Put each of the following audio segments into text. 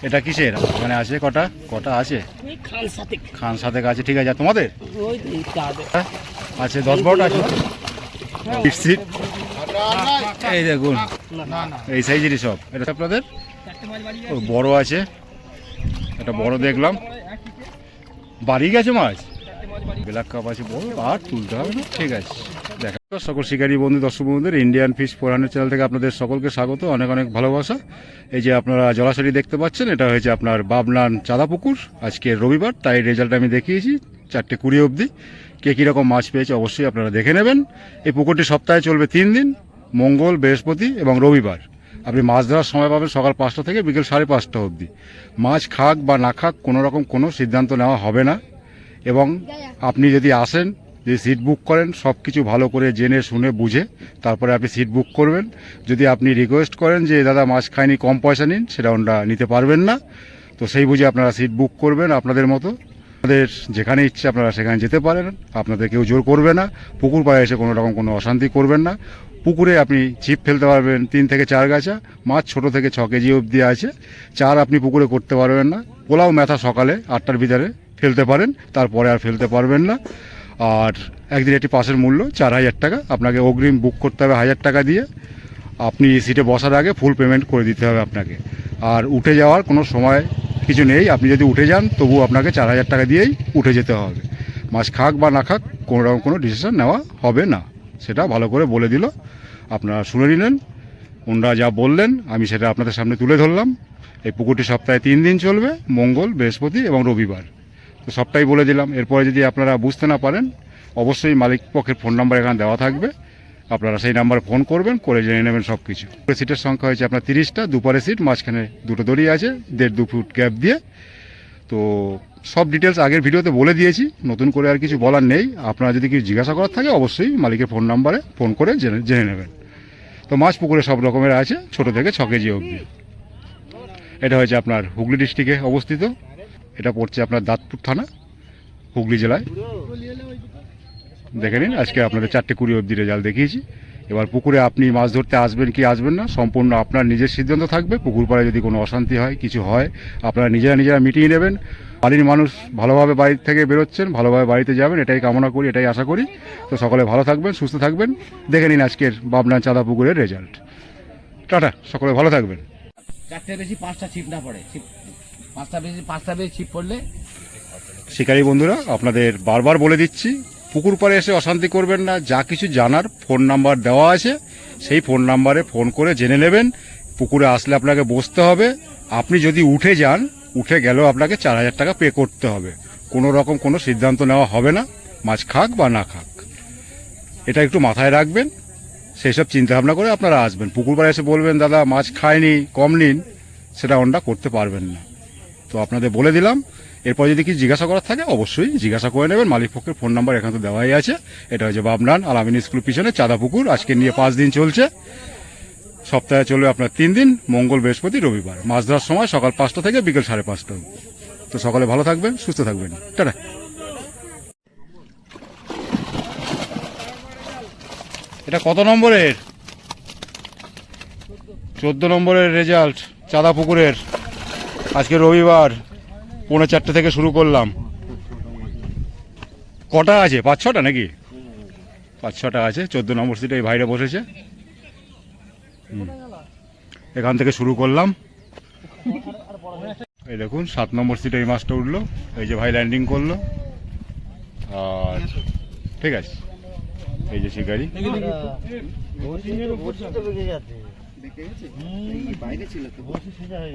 এটা কিসের মানে আছে কটা কটা আছে? খান সাথে আছে, ঠিক আছে। তোমাদের আছে 10-12টা আছে। এই দেখুন এই সাইজেরই সব। এটা আপনাদের বড় আছে, এটা বড় দেখলাম। বাড়ি গেছে মাছ, ব্ল্যাক কাপ আছে বড়, আর তুলতে হবে না, ঠিক আছে। দেখা সকল শিকারী বন্ধু দর্শক বন্ধুদের ইন্ডিয়ান ফিশ 400 চ্যানেল থেকে আপনাদের সকলকে স্বাগত, অনেক অনেক ভালোবাসা। এই যে আপনারা জলাশয় দেখতে পাচ্ছেন, এটা হয়েছে আপনার বাবনান চাঁদা পুকুর। আজকে রবিবার, তাই রেজাল্ট আমি দেখিয়েছি 4:20 অবধি। কে কীরকম মাছ পেয়েছে অবশ্যই আপনারা দেখে নেবেন। এই পুকুরটি সপ্তাহে চলবে 3 দিন, মঙ্গল, বৃহস্পতি এবং রবিবার। আপনি মাছ ধরার সময় পাবেন সকাল 5টা থেকে বিকেল 5:30 অবধি। মাছ খাক বা না খাক কোনো রকম কোনো সিদ্ধান্ত নেওয়া হবে না। এবং আপনি যদি আসেন, যদি সিট বুক করেন, সব কিছু ভালো করে জেনে শুনে বুঝে তারপরে আপনি সিট বুক করবেন। যদি আপনি রিকোয়েস্ট করেন যে দাদা মাছ খাইনি, কম পয়সা নিন, সেটা ওটা নিতে পারবেন না। তো সেই বুঝে আপনারা সিট বুক করবেন আপনাদের মতো। আপনাদের যেখানে ইচ্ছে আপনারা সেখানে যেতে পারেন, আপনাদের কেউ জোর করবে না। পুকুর পাড়ে এসে কোনো রকম কোনো অশান্তি করবেন না। পুকুরে আপনি ছিপ ফেলতে পারবেন 3 থেকে 4 গাছা, মাছ ছোট থেকে 6 কেজি অবধি আছে। চার আপনি পুকুরে করতে পারবেন না। পোলাও মেথা সকালে 8টার ভিতরে ফেলতে পারেন, তারপরে আর ফেলতে পারবেন না। আর একদিন একটি পাসের মূল্য 4000 টাকা, আপনাকে অগ্রিম বুক করতে হবে 1000 টাকা দিয়ে। আপনি সিটে বসার আগে ফুল পেমেন্ট করে দিতে হবে আপনাকে। আর উঠে যাওয়ার কোনো সময় কিছু নেই, আপনি যদি উঠে যান তবু আপনাকে 4000 টাকা দিয়েই উঠে যেতে হবে। মাছ খাক বা না খাক কোনো রকম কোনো ডিসিশন নেওয়া হবে না, সেটা ভালো করে বলে দিল। আপনারা শুনে নিলেন, ওনারা যা বললেন আমি সেটা আপনাদের সামনে তুলে ধরলাম। এই পুকুরটি সপ্তাহে 3 দিন চলবে, মঙ্গল, বৃহস্পতি এবং রবিবার। তো সবটাই বলে দিলাম। এরপরে যদি আপনারা বুঝতে না পারেন, অবশ্যই মালিক পক্ষের ফোন নাম্বার এখানে দেওয়া থাকবে, আপনারা সেই নাম্বারে ফোন করবেন, করে জেনে নেবেন সব কিছু। সিটের সংখ্যা হয়েছে আপনার 30টা, দুপারে সিট, মাঝখানে দুটো দড়ি আছে 1.5-2 ফুট গ্যাপ দিয়ে। তো সব ডিটেলস আগের ভিডিওতে বলে দিয়েছি, নতুন করে আর কিছু বলার নেই। আপনারা যদি কিছু জিজ্ঞাসা করার থাকে অবশ্যই মালিকের ফোন নাম্বারে ফোন করে জেনে নেবেন। তো মাছ পুকুরে সব রকমের আছে, ছোট থেকে 6 কেজি অবধি। এটা হয়েছে আপনার হুগলি ডিস্ট্রিক্টে অবস্থিত। এটা পড়ছে আপনার দাঁতপুর থানা, হুগলি জেলায়। দেখে নিন, আজকে আপনাদের 4:20 অবধি রেজাল্ট দেখিয়েছি। এবার পুকুরে আপনি মাছ ধরতে আসবেন কি আসবেন না সম্পূর্ণ আপনার নিজের সিদ্ধান্ত থাকবে। পুকুর পাড়ে যদি কোনো অশান্তি হয়, কিছু হয়, আপনারা নিজেরা মিটিয়ে নেবেন। বাড়ির মানুষ ভালোভাবে বাড়ি থেকে বেরোচ্ছেন, ভালোভাবে বাড়িতে যাবেন, এটাই কামনা করি, এটাই আশা করি। তো সকলে ভালো থাকবেন, সুস্থ থাকবেন। দেখে নিন আজকের বাবনান চাঁদা পুকুরের রেজাল্ট। টাটা, সকলে ভালো থাকবেন। 4টে বেশি 5টা ছিপ না পড়ে, 5টা বেশি ছিপ পড়লে। শিকারী বন্ধুরা, আপনাদের বারবার বলে দিচ্ছি, পুকুর পাড়ে এসে অশান্তি করবেন না। যা কিছু জানার ফোন নাম্বার দেওয়া আছে, সেই ফোন নাম্বারে ফোন করে জেনে নেবেন। পুকুরে আসলে আপনাকে বসতে হবে। আপনি যদি উঠে যান, উঠে গেলেও আপনাকে 4000 টাকা পে করতে হবে। কোনো রকম কোনো সিদ্ধান্ত নেওয়া হবে না, মাছ খাক বা না খাক। এটা একটু মাথায় রাখবেন। সেই সব চিন্তাভাবনা করে আপনারা আসবেন। পুকুর পাড়ে এসে বলবেন দাদা মাছ খায়নি, কম নিন, সেটা ওনটা করতে পারবেন না। তো আপনাদের বলে দিলাম। এরপর যদি কিছু জিজ্ঞাসা করার থাকে অবশ্যই জিজ্ঞাসা করে নেবেন। মালিক পক্ষের ফোন নাম্বার এখানে তো দেওয়াই আছে। এটা হচ্ছে বাবনান আলামিন স্কুল পিছনে চাঁদা পুকুর। আজকে নিয়ে 5 দিন চলছে। সপ্তাহে চলবে আপনার 3 দিন, মঙ্গল, বৃহস্পতি, রবিবার। মাছ ধরার সময় সকাল 5টা থেকে বিকেল 5:30। তো সকলে ভালো থাকবেন, সুস্থ থাকবেন। টাটা। এটা কত নম্বরের? 14 নম্বরের রেজাল্ট চাঁদা পুকুরের। আজকে রবিবার, 4:45 থেকে শুরু করলাম। কটা আছে? 5-6টা নাকি? 5-6টা আছে। 14 নম্বর সিটে এই ভাইরা বসেছে। এখান থেকে শুরু করলাম। এই দেখুন 7 নম্বর সিটে এই মাছটা উঠলো। এই যে ভাই ল্যান্ডিং করলো। আর ঠিক আছে, এই যে শিকারি।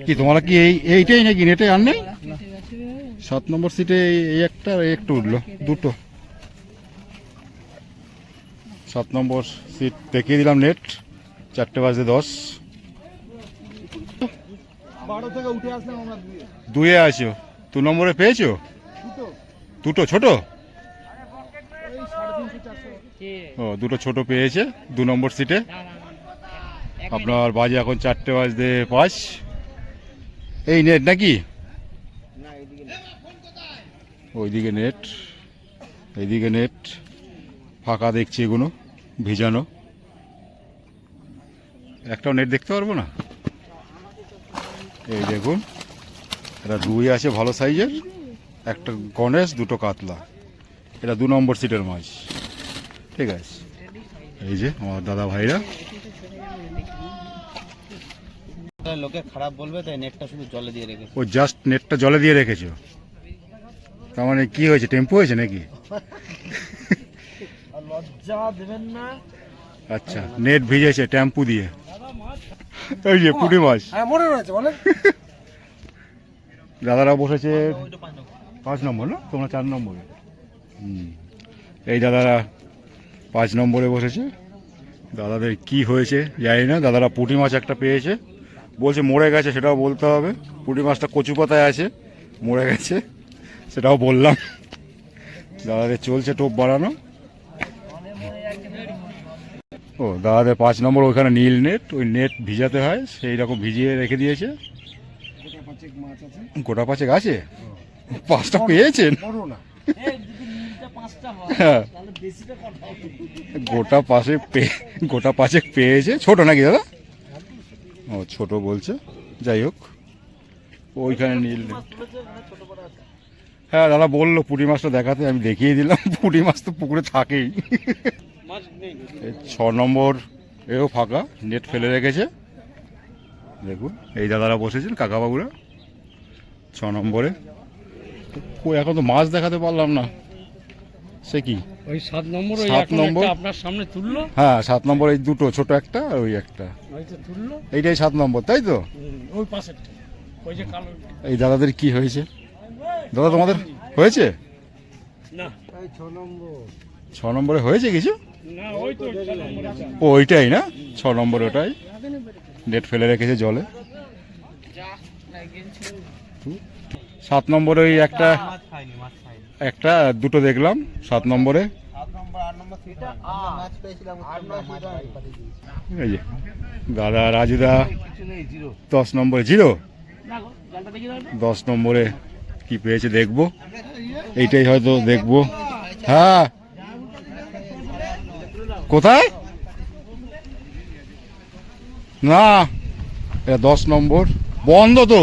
কি তোমরা কি এইটাই নাকি নেটে আর নেই? 7 নম্বর সিটে এই একটা একটু উঠলো, দুটো। 7 নম্বর সিট দেখিয়ে দিলাম নেট। 4:10। 2-এ আছো, 2 নম্বরে পেয়েছো? দুটো ছোট? ও, দুটো ছোট পেয়েছে 2 নম্বর সিটে। আপনার বাজে এখন 4:05। এই নেট নাকি? ওইদিকে নেট, এইদিকে নেট। ফাঁকা দেখছি, এগুলো ভিজানো। একটাও নেট দেখতে পারবো না। এই দেখুন এটা রুই আছে ভালো সাইজের, একটা গণেশ, দুটো কাতলা। এটা 2 নম্বর সিটের মাছ। ঠিক আছে, এই যে আমার দাদা ভাইরা। লোকে খারাপ বলবে তাই নেটটা শুধু জলে দিয়ে রেখেছে। ও জাস্ট নেটটা জলে দিয়ে রেখেছো, তার মানে কি হয়েছে, টেম্পো হয়েছে নাকি? লজ্জা দেবেন না। আচ্ছা, নেট ভিজেছে টেম্পু দিয়ে। এই যে পুঁটি মাছ। হ্যাঁ মনে রয়েছে বলেন। দাদারা বসেছে 5 নম্বর না, তোমরা 4 নম্বরে। এই দাদারা 5 নম্বরে বসেছে। দাদাদের কি হয়েছে জানি না। দাদারা পুঁটি মাছ একটা পেয়েছে, বলছে মরে গেছে, সেটাও বলতে হবে। পুঁটি মাছটা কচু পাতায় আছে, মরে গেছে সেটাও বললাম। দাদাদের চলছে টোপ বাড়ানো। ও দাদাদের 5 নম্বর ওইখানে নীল নেট, ওই নেট ভিজাতে হয়, সেই রকম ভিজিয়ে রেখে দিয়েছে। গোটা 5 আছে, 5টা পেয়েছেন? হ্যাঁ, গোটা 5 পেয়েছে। ছোট নাকি দাদা? ও ছোট বলছে, যাই হোক ওইখানে নীল নেট। হ্যাঁ দাদা বললো পুঁটি মাছটা দেখাতে, আমি দেখিয়ে দিলাম। পুঁটি মাছ তো পুকুরে থাকেই। 6 নম্বর এও ফাঁকা, নেট ফেলে রেখেছে। দেখুন এই দাদারা বসেছেন, কাকাবাবুরা 6 নম্বরে। এখন তো মাছ দেখাতে পারলাম না, সে কি ওই 7 নম্বর, ওই 7 নম্বর আপনার সামনে তুললো। হ্যাঁ 7 নম্বর, এই দুটো ছোট একটা আর ওই একটা, ওইটা তুললো, এইটাই 7 নম্বর, তাই তো? ওই পাশেরটা, ওই যে কালো। এই দাদাদের কি হয়েছে? দাদা তোমাদের হয়েছে? না, 6 নম্বরে হয়েছে কিছু? না ওই তো 6 নম্বরে। ও ওইটাই না, 6 নম্বর ওটাই, নেট ফেলে রেখেছে জলে। 7 নম্বরে ওই একটা দুটো দেখলাম 7 নম্বরে। এই যে দাদা রাজুদা 10 নম্বরে 0। 10 নম্বরে কি পেয়েছে দেখবো, এইটাই হয়তো দেখবো। হ্যাঁ কোথায়? না এটা 10 নম্বর, বন্ধ তো,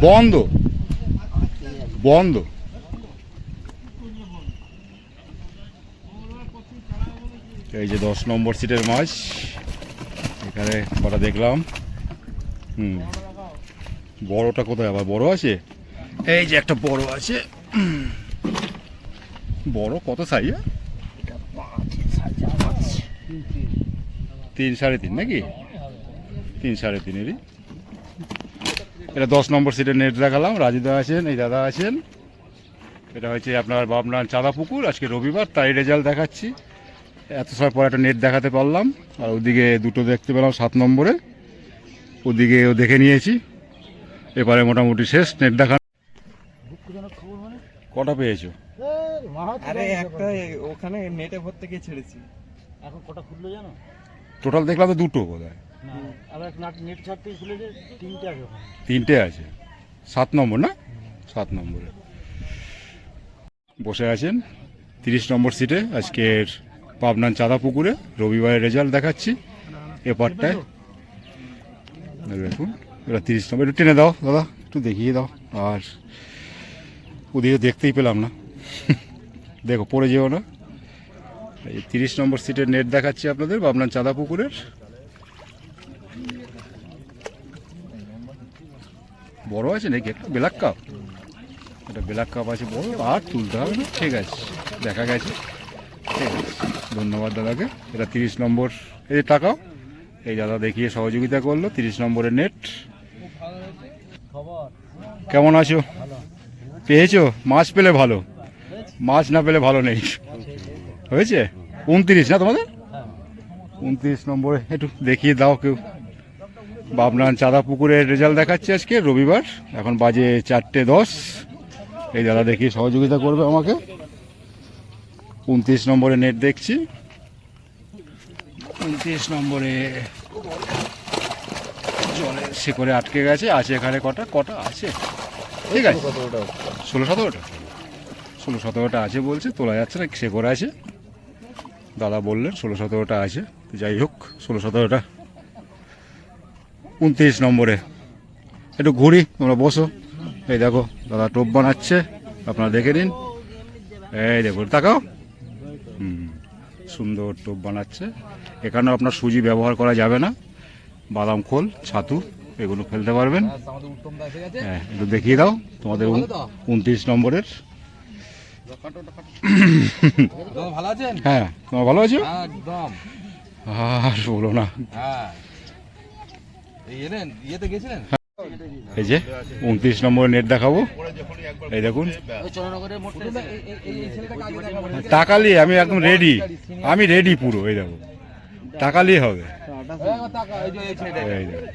বন্ধ বন্ধ। এই যে 10 নম্বর সিটের মাছ, এখানে কটা দেখলাম। বড়টা কোথায়, আবার বড় আছে? এই যে একটা বড় আছে। বড় কত সাইজ? 3 3.5 নাকি? 3 3.5-এরই। এটা 10 নম্বর সিটের নেট দেখালাম। রাজুদা আছেন, এই দাদা আছেন। এটা হচ্ছে আপনার বাবনান চাঁদা পুকুর। আজকে রবিবার, তাই রেজাল্ট দেখাচ্ছি। এত সময় পর একটা নেট দেখাতে পারলাম। আর ওদিকে দুটো দেখতে পেলাম 7 নম্বরে, ওদিকেও দেখে নিয়েছি। এবারে মোটামুটি শেষ নেট দেখা। কটা পেয়েছো? আরে একটা ওখানে নেটে ভরতে গিয়ে ছেড়েছি। এখন কটা খুললো জানো? টোটাল দেখলাম তো দুটো বোধহয়। আবার নেট ছাড়তেই খুলে যে 3টে আছে ওখানে। 3টে আছে, 7 নম্বর না? 7 নম্বরে বসে আছেন 30 নম্বর সিটে। আজকের পাবনান চাঁদা পুকুরে রবিবারের রেজাল্ট দেখাচ্ছি। এপারটায় দেখুন, এটা 30 নম্বর। একটু টেনে দাও দাদা, একটু দেখিয়ে দাও। আর ওদিকে দেখতেই পেলাম না, দেখো পড়ে যেও না। এই 30 নম্বর সিটের নেট দেখাচ্ছি আপনাদের পাবনান চাঁদা পুকুরের। বড় আছে নাকি একটা ব্ল্যাক কাপ? একটা ব্ল্যাক কাপ আছে বড়, আর তুলতে হবে না। ঠিক আছে, দেখা গেছে। ঠিক আছে, ধন্যবাদ দাদাকে। এটা 30 নম্বর, এই টাকাও এই দাদা দেখিয়ে সহযোগিতা করলো। 30 নম্বরের নেট। কেমন আছো? পেয়েছো? মাছ পেলে ভালো, মাছ না পেলে ভালো নেই। হয়েছে 29 না তোমাদের? 29 নম্বরে একটু দেখিয়ে দাও কেউ। বাবনান চাঁদা পুকুরের রেজাল্ট দেখাচ্ছে আজকে রবিবার, এখন বাজে 4:10। এই দাদা দেখিয়ে সহযোগিতা করবে আমাকে। 29 নম্বরে নেট দেখছি। 29 নম্বরে জলে শিকড়ে আটকে গেছে, আছে এখানে কটা কটা আছে। ঠিক আছে, 16-17টা 16-17টা আছে বলছে, তোলা যাচ্ছে না, শিকড়ে আছে। দাদা বললেন 16-17টা আছে। যাই হোক, 16-17টা 29 নম্বরে। একটু ঘুরি, তোমরা বসো। এই দেখো দাদা টোপ বানাচ্ছে, আপনারা দেখে নিন। এই দেখো তাকাও, সুন্দর টোপ বানাচ্ছে। এখানেও আপনার সুজি ব্যবহার করা যাবে না, বাদাম খোল, ছাতু এগুলো ফেলতে পারবেন। হ্যাঁ, একটু দেখিয়ে দাও তোমাদের 29 নম্বরের। ভালো আছেন? হ্যাঁ, তোমার ভালো আছো? একদম। আর বলো না। হ্যাঁ, ইয়েতে গেছিলেন? এই যে 29 নম্বরের নেট দেখাবো, এই দেখুন। টাকালি আমি একদম রেডি, আমি রেডি পুরো। এই দেখো টাকালি হবে। এই দেখো।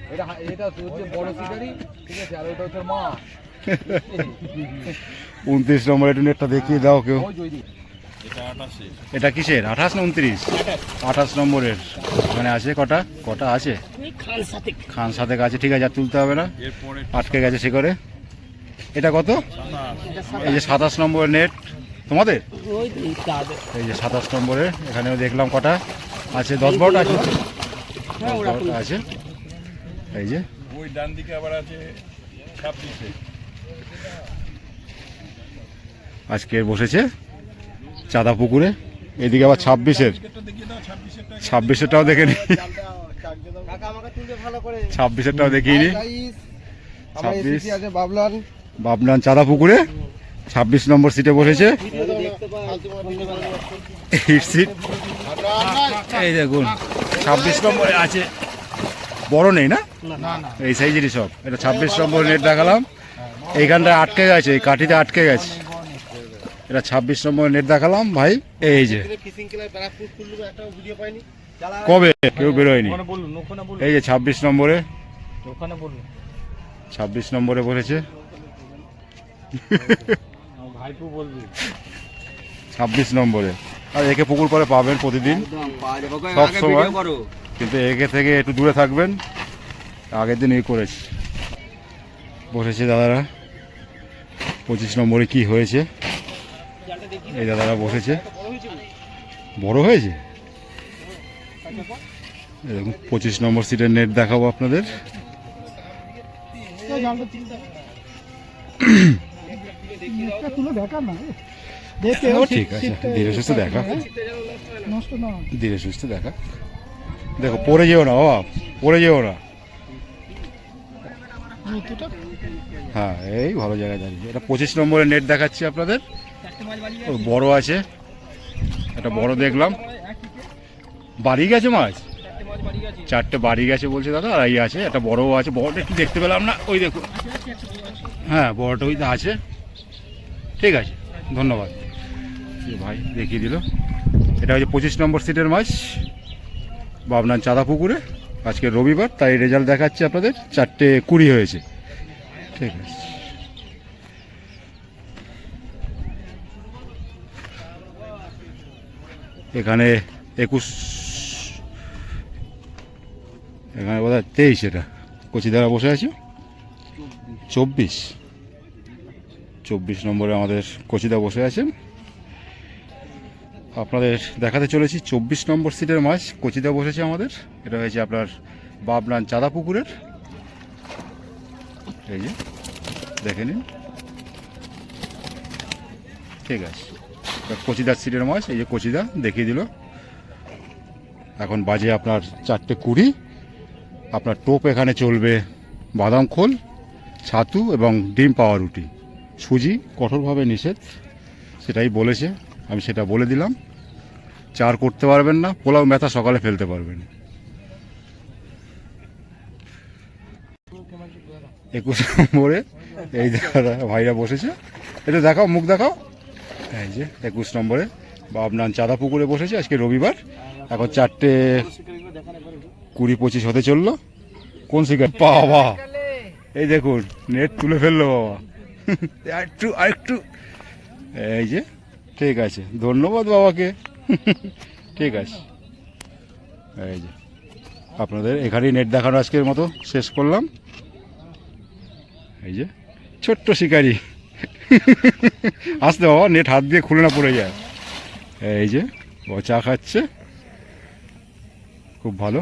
29 নম্বর একটু নেটটা দেখিয়ে দাও কেউ। এটা কিসের? 28 না 29? 28 নম্বরের। মানে আছে কটা কটা আছে? খান সাথে আছে, ঠিক আছে, আর তুলতে হবে না, আটকে গেছে সে করে। এটা কত? এই যে 27 নম্বরের নেট তোমাদের, এই যে 27 নম্বরের। এখানেও দেখলাম কটা আছে, 10-12টা আছে, 10-12টা আছে। এই যে ওই ডান দিকে আবার আছে 26-এ। আজকে বসেছে চাঁদা পুকুরে, এদিকে আবার 26-এরটাও দেখে নি, 26-এরটাও দেখিয়ে নি। 26 বাবলান চাঁদা পুকুরে 26 নম্বর সিটে বসেছে। সিট এই দেখুন 26 নম্বরে আছে, বড় নেই না, এই সাইজেরই সব। এটা 26 নম্বর নেট দেখালাম, এইখানটায় আটকে গেছে, এই কাঠিতে আটকে গেছে। এটা 26 নম্বর নেট দেখালাম ভাই। এই যে কবে কেউ বেরোয়নি, এই যে 26 নম্বরে, 26 নম্বরে বলেছে। 26 নম্বরে। আর একে পুকুর করে পাবেন প্রতিদিন সব সময়, কিন্তু একে থেকে একটু দূরে থাকবেন। আগের দিন এই করেছি, বসেছে দাদারা। 25 নম্বরে কি হয়েছে, এই দাদারা বসেছে। বড় হয়েছে, এরকম 25 নম্বর সিটের নেট দেখাবো আপনাদের। ঠিক আছে, ধীরে সুস্থ দেখা, ধীরে সুস্থ দেখা। দেখো পড়ে যেও না বাবা, পড়ে যেও না। হ্যাঁ, এই ভালো জায়গায় দাঁড়িয়ে। এটা 25 নম্বরের নেট দেখাচ্ছি আপনাদের। বড় আছে, একটা বড় দেখলাম। বাড়ি গেছে মাছ, 4টে বাড়ি গেছে বলছে দাদা, আর এই আছে একটা বড়ও আছে। বড়টা একটু দেখতে পেলাম না, ওই দেখুন। হ্যাঁ, বড়টা ওই আছে। ঠিক আছে, ধন্যবাদ ভাই, দেখিয়ে দিল। এটা হচ্ছে 25 নম্বর সিটের মাছ, বাবনান চাঁদা পুকুরে। আজকে রবিবার, তাই রেজাল্ট দেখাচ্ছি আপনাদের। 4:20 হয়েছে। ঠিক আছে, এখানে 21, এখানে বোধ হয় 23। এটা কচিদারা বসে আছে। 24 নম্বরে আমাদের কচিদা বসে আছেন। আপনাদের দেখাতে চলেছি 24 নম্বর সিটের মাছ কচিদা বসেছে আমাদের। এটা হয়েছে আপনার বাবনান চাঁদা পুকুরের। এই যে দেখে নিন, ঠিক আছে। কচিদার সিটের মাছ, এই যে কচিদা দেখিয়ে দিল। এখন বাজে আপনার 4:20। আপনার টোপ এখানে চলবে বাদাম খোল, ছাতু এবং ডিম পাউরুটি। সুজি কঠোরভাবে নিষেধ, সেটাই বলেছে, আমি সেটা বলে দিলাম। চার করতে পারবেন না, পোলাও মেথা সকালে ফেলতে পারবেন। 21 নম্বরে এই দাদা ভাইরা বসেছে। এটা দেখাও, মুখ দেখাও। এই যে 21 নম্বরে বাবনান চাঁদা পুকুরে বসেছে। আজকে রবিবার, এখন 4:20-25 হতে চললো। কোন শিকার বাবা, এই দেখুন নেট তুলে ফেললো বাবা। আরেকটু এই যে, ঠিক আছে, ধন্যবাদ বাবাকে। ঠিক আছে, এই যে আপনাদের এখানেই নেট দেখানো আজকের মতো শেষ করলাম। এই যে ছোট্ট শিকারি, আসতে বাবা, নেট হাত দিয়ে খুলে না পড়ে যায়। এই যে ও চা খাচ্ছে, খুব ভালো।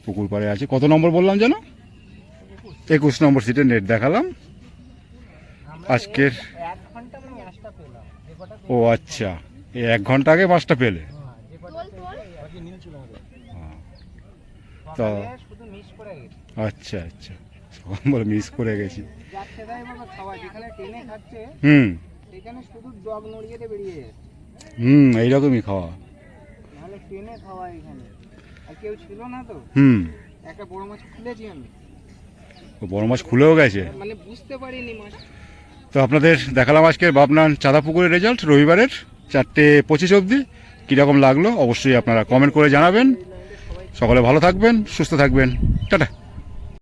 পুকুর পাড়ে আছে। কত নম্বর বললাম যেন? 21 নম্বর সিটে নেট দেখালাম। আজকের এক ঘন্টা আমি মাছটা পেলাম যে কটা ও আচ্ছা, এই 1 ঘন্টা আগে মাছটা পেলে। যে কটা বাকি নীল ছিল আমাদের তো শুধু মিস করে গেছে আচ্ছা আচ্ছা, সবাই বলে মিস করে গেছি। যাচ্ছে তাই বাবা খাওয়া যেখানে টেনে খাচ্ছে হুম সেখানে শুধু ডগ নড়িয়ে বেরিয়ে যাচ্ছে এইরকমই খাওয়া। নাহলে টেনে খাওয়া এখানে আর কেউ ছিল না তো। হুম, একটা বড় মাছ খুলেছি আমি, ও বড় মাছ খুলেও গেছে। মানে বুঝতে পারিনি মাছ। তো আপনাদের দেখালাম আজকে বাবনান চাঁদা পুকুরের রেজাল্ট রবিবারের 4:25 অবধি। কীরকম লাগলো অবশ্যই আপনারা কমেন্ট করে জানাবেন। সকলে ভালো থাকবেন, সুস্থ থাকবেন, টাটা।